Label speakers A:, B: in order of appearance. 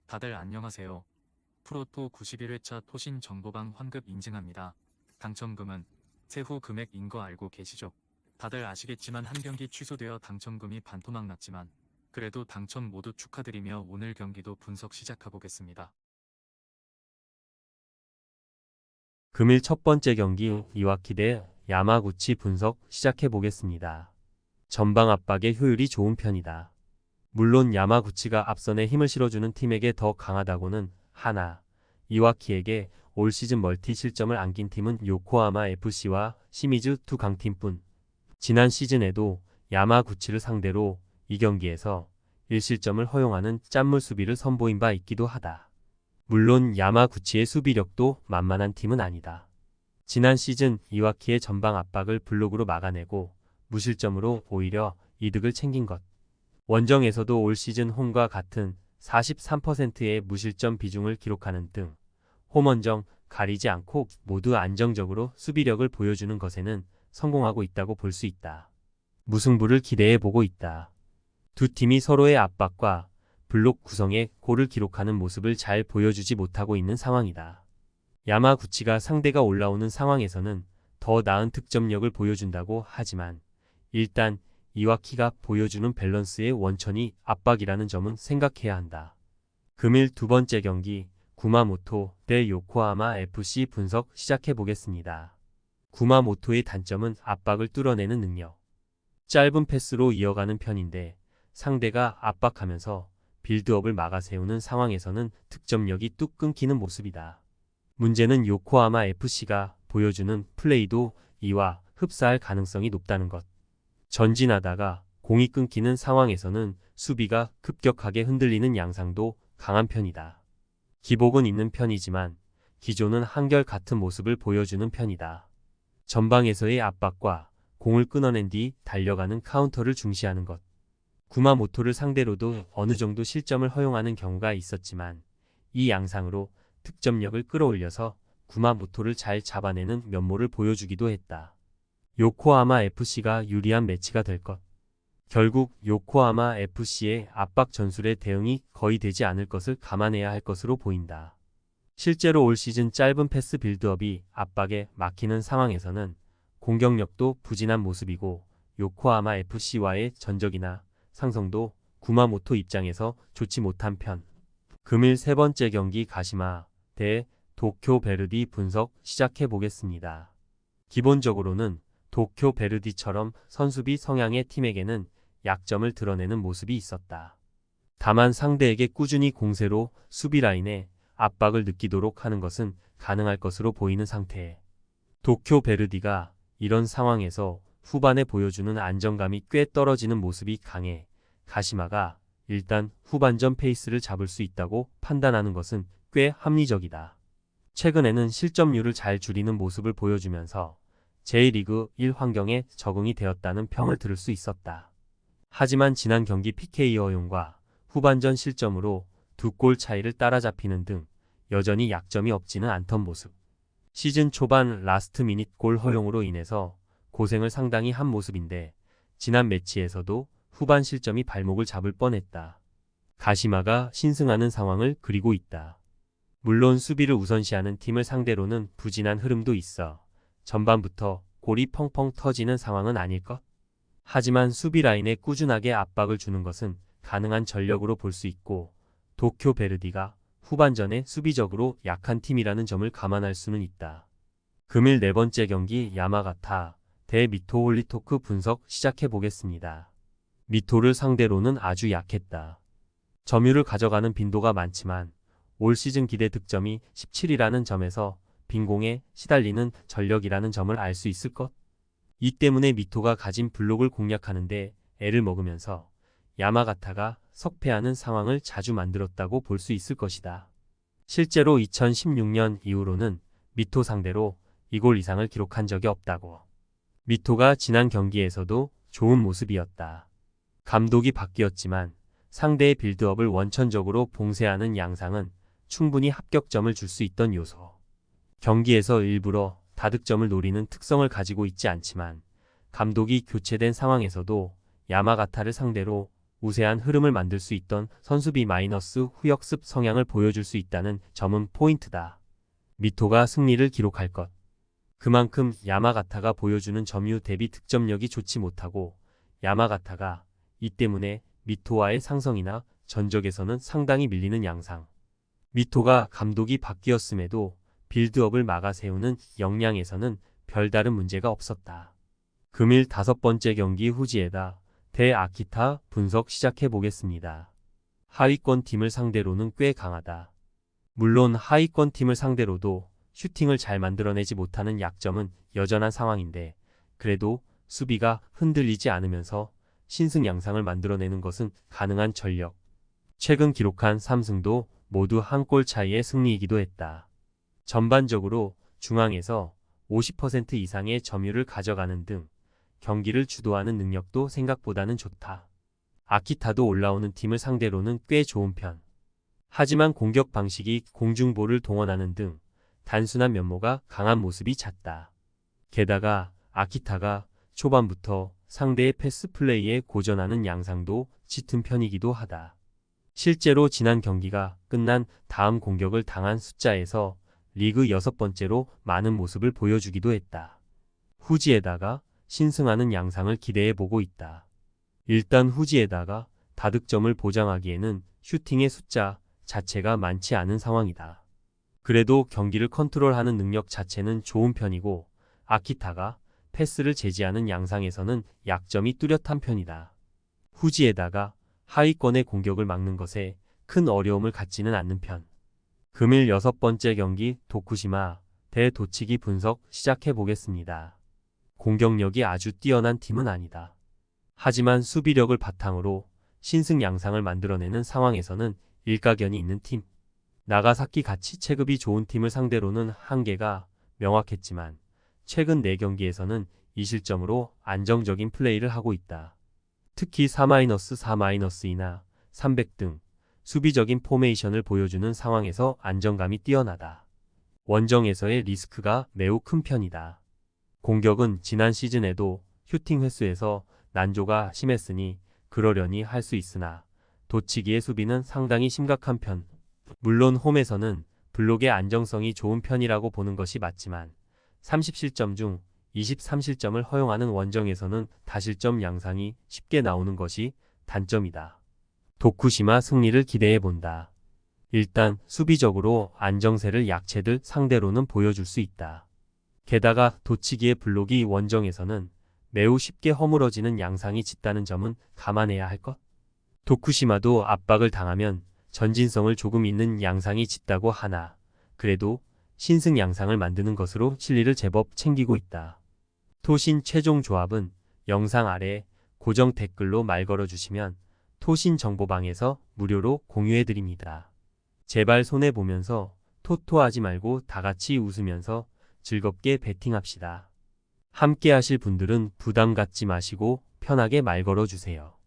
A: 다들 안녕하세요. 프로토 91회차 토신 정보방 환급 인증합니다. 당첨금은 세후 금액인 거 알고 계시죠? 다들 아시겠지만 한 경기 취소되어 당첨금이 반토막 났지만 그래도 당첨 모두 축하드리며 오늘 경기도 분석 시작해보겠습니다.
B: 금일 첫 번째 경기 이와키 대 야마구치 분석 시작해보겠습니다. 전방 압박의 효율이 좋은 편이다. 물론 야마구치가 앞선에 힘을 실어주는 팀에게 더 강하다고는 하나, 이와키에게 올 시즌 멀티 실점을 안긴 팀은 요코하마 FC와 시미즈 두 강팀뿐. 지난 시즌에도 야마구치를 상대로 이 경기에서 1실점을 허용하는 짠물 수비를 선보인 바 있기도 하다. 물론 야마구치의 수비력도 만만한 팀은 아니다. 지난 시즌 이와키의 전방 압박을 블록으로 막아내고 무실점으로 오히려 이득을 챙긴 것. 원정에서도 올 시즌 홈과 같은 43%의 무실점 비중을 기록하는 등 홈원정 가리지 않고 모두 안정적으로 수비력을 보여주는 것에는 성공하고 있다고 볼 수 있다. 무승부를 기대해보고 있다. 두 팀이 서로의 압박과 블록 구성에 골을 기록하는 모습을 잘 보여주지 못하고 있는 상황이다. 야마구치가 상대가 올라오는 상황에서는 더 나은 득점력을 보여준다고 하지만 일단 이와키가 보여주는 밸런스의 원천이 압박이라는 점은 생각해야 한다. 금일 두 번째 경기 구마모토 대 요코하마 FC 분석 시작해보겠습니다. 구마모토의 단점은 압박을 뚫어내는 능력. 짧은 패스로 이어가는 편인데 상대가 압박하면서 빌드업을 막아세우는 상황에서는 득점력이 뚝 끊기는 모습이다. 문제는 요코하마 FC가 보여주는 플레이도 이와 흡사할 가능성이 높다는 것. 전진하다가 공이 끊기는 상황에서는 수비가 급격하게 흔들리는 양상도 강한 편이다. 기복은 있는 편이지만 기존은 한결같은 모습을 보여주는 편이다. 전방에서의 압박과 공을 끊어낸 뒤 달려가는 카운터를 중시하는 것. 구마모토를 상대로도 어느 정도 실점을 허용하는 경우가 있었지만 이 양상으로 득점력을 끌어올려서 구마모토를 잘 잡아내는 면모를 보여주기도 했다. 요코하마 FC가 유리한 매치가 될 것. 결국 요코하마 FC의 압박 전술에 대응이 거의 되지 않을 것을 감안해야 할 것으로 보인다. 실제로 올 시즌 짧은 패스 빌드업이 압박에 막히는 상황에서는 공격력도 부진한 모습이고 요코하마 FC와의 전적이나 상성도 구마모토 입장에서 좋지 못한 편. 금일 세 번째 경기 가시마 대 도쿄 베르디 분석 시작해보겠습니다. 기본적으로는 도쿄 베르디처럼 선수비 성향의 팀에게는 약점을 드러내는 모습이 있었다. 다만 상대에게 꾸준히 공세로 수비 라인에 압박을 느끼도록 하는 것은 가능할 것으로 보이는 상태에 도쿄 베르디가 이런 상황에서 후반에 보여주는 안정감이 꽤 떨어지는 모습이 강해 가시마가 일단 후반전 페이스를 잡을 수 있다고 판단하는 것은 꽤 합리적이다. 최근에는 실점률을 잘 줄이는 모습을 보여주면서 J리그 1 환경에 적응이 되었다는 평을 들을 수 있었다. 하지만 지난 경기 PK 허용과 후반전 실점으로 2골 차이를 따라잡히는 등 여전히 약점이 없지는 않던 모습. 시즌 초반 라스트 미닛 골 허용으로 인해서 고생을 상당히 한 모습인데 지난 매치에서도 후반 실점이 발목을 잡을 뻔했다. 가시마가 신승하는 상황을 그리고 있다. 물론 수비를 우선시하는 팀을 상대로는 부진한 흐름도 있어 전반부터 골이 펑펑 터지는 상황은 아닐 것. 하지만 수비 라인에 꾸준하게 압박을 주는 것은 가능한 전력으로 볼 수 있고 도쿄 베르디가 후반전에 수비적으로 약한 팀이라는 점을 감안할 수는 있다. 금일 네 번째 경기 야마가타 대 미토 홀리토크 분석 시작해보겠습니다. 미토를 상대로는 아주 약했다. 점유를 가져가는 빈도가 많지만 올 시즌 기대 득점이 17이라는 점에서 빈공에 시달리는 전력이라는 점을 알 수 있을 것. 이 때문에 미토가 가진 블록을 공략하는데 애를 먹으면서 야마가타가 석패하는 상황을 자주 만들었다고 볼 수 있을 것이다. 실제로 2016년 이후로는 미토 상대로 2골 이상을 기록한 적이 없다고. 미토가 지난 경기에서도 좋은 모습이었다. 감독이 바뀌었지만 상대의 빌드업을 원천적으로 봉쇄하는 양상은 충분히 합격점을 줄 수 있던 요소. 경기에서 일부러 다득점을 노리는 특성을 가지고 있지 않지만 감독이 교체된 상황에서도 야마가타를 상대로 우세한 흐름을 만들 수 있던 선수 B- 후역습 성향을 보여줄 수 있다는 점은 포인트다. 미토가 승리를 기록할 것. 그만큼 야마가타가 보여주는 점유 대비 득점력이 좋지 못하고 야마가타가 이 때문에 미토와의 상성이나 전적에서는 상당히 밀리는 양상. 미토가 감독이 바뀌었음에도 빌드업을 막아 세우는 역량에서는 별다른 문제가 없었다. 금일 5번째 경기 후지에다 대 아키타 분석 시작해 보겠습니다. 하위권 팀을 상대로는 꽤 강하다. 물론 하위권 팀을 상대로도 슈팅을 잘 만들어내지 못하는 약점은 여전한 상황인데 그래도 수비가 흔들리지 않으면서 신승 양상을 만들어내는 것은 가능한 전력. 최근 기록한 3승도 모두 한 골 차이의 승리이기도 했다. 전반적으로 중앙에서 50% 이상의 점유를 가져가는 등 경기를 주도하는 능력도 생각보다는 좋다. 아키타도 올라오는 팀을 상대로는 꽤 좋은 편. 하지만 공격 방식이 공중볼을 동원하는 등 단순한 면모가 강한 모습이 잦다. 게다가 아키타가 초반부터 상대의 패스 플레이에 고전하는 양상도 짙은 편이기도 하다. 실제로 지난 경기가 끝난 다음 공격을 당한 숫자에서 리그 6번째로 많은 모습을 보여주기도 했다. 후지에다가 신승하는 양상을 기대해보고 있다. 일단 후지에다가 다득점을 보장하기에는 슈팅의 숫자 자체가 많지 않은 상황이다. 그래도 경기를 컨트롤하는 능력 자체는 좋은 편이고 아키타가 패스를 제지하는 양상에서는 약점이 뚜렷한 편이다. 후지에다가 하위권의 공격을 막는 것에 큰 어려움을 갖지는 않는 편. 금일 6번째 경기 도쿠시마 대 도치기 분석 시작해 보겠습니다. 공격력이 아주 뛰어난 팀은 아니다. 하지만 수비력을 바탕으로 신승 양상을 만들어내는 상황에서는 일가견이 있는 팀. 나가사키 같이 체급이 좋은 팀을 상대로는 한계가 명확했지만 최근 4경기에서는 이 실점으로 안정적인 플레이를 하고 있다. 특히 4-4-2나 300 등 수비적인 포메이션을 보여주는 상황에서 안정감이 뛰어나다. 원정에서의 리스크가 매우 큰 편이다. 공격은 지난 시즌에도 슈팅 횟수에서 난조가 심했으니 그러려니 할 수 있으나 도치기의 수비는 상당히 심각한 편. 물론 홈에서는 블록의 안정성이 좋은 편이라고 보는 것이 맞지만 30실점 중 23실점을 허용하는 원정에서는 다실점 양상이 쉽게 나오는 것이 단점이다. 도쿠시마 승리를 기대해본다. 일단 수비적으로 안정세를 약체들 상대로는 보여줄 수 있다. 게다가 도치기의 블록이 원정에서는 매우 쉽게 허물어지는 양상이 짙다는 점은 감안해야 할 것. 도쿠시마도 압박을 당하면 전진성을 조금 있는 양상이 짙다고 하나 그래도 신승 양상을 만드는 것으로 실리를 제법 챙기고 있다. 토신 최종 조합은 영상 아래 고정 댓글로 말 걸어주시면 토신 정보방에서 무료로 공유해드립니다. 제발 손해보면서 토토하지 말고 다같이 웃으면서 즐겁게 베팅합시다. 함께 하실 분들은 부담 갖지 마시고 편하게 말 걸어주세요.